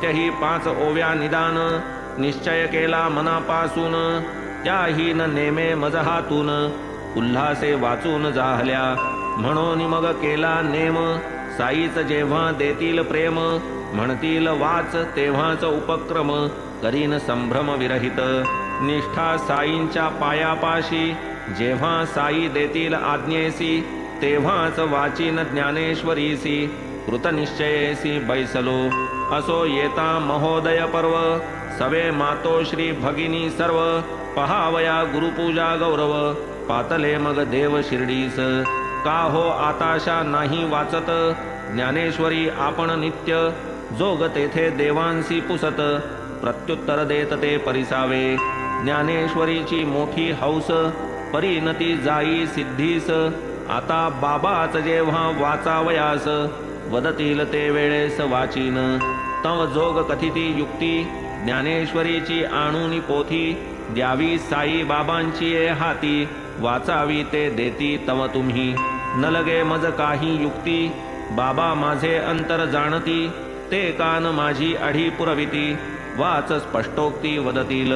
नित्यही 5 ओव्या निदान निश्चय केला मनापासून त्याही न नेमे मज हातून उल्हासे वाचून जाहल्या म्हणून मग केला नेम साईच जेव्हा देतील प्रेम म्हणतील वाच तेव्हाच उपक्रम करीन संभ्रम विरहित निष्ठा साईंच्या पायापाशी जेव्हा साई देतील आज्ञेसी तेव्हाच वाचीन ज्ञानेश्वरीसी कृतनिश्चयेसी बैसलो असो येता महोदय पर्व सवे मातोश्री भगिनी सर्व पहावया गुरुपूजा गौरव पातले मग देव शिर्डीस का हो आताशा नाही वाचत ज्ञानेश्वरी आपण नित्य जोग तेथे देवांसी पुसत प्रत्युत्तर देत ते परिसावे ज्ञानेश्वरीची मोठी हौस परिणती जाई सिद्धीस आता बाबाच जेव्हा वाचावयास वदतील ते वेळेस वाचीन तव जोग कथिती युक्ती ज्ञानेश्वरीची आणूनी पोथी द्यावी साई बाबांची हाती वाचावी ते देती तव तुम्ही न लगे मज काही युक्ती बाबा माझे अंतर जाणती ते कान माझी अढी पुरविती वाच स्पष्टोक्ती वदतील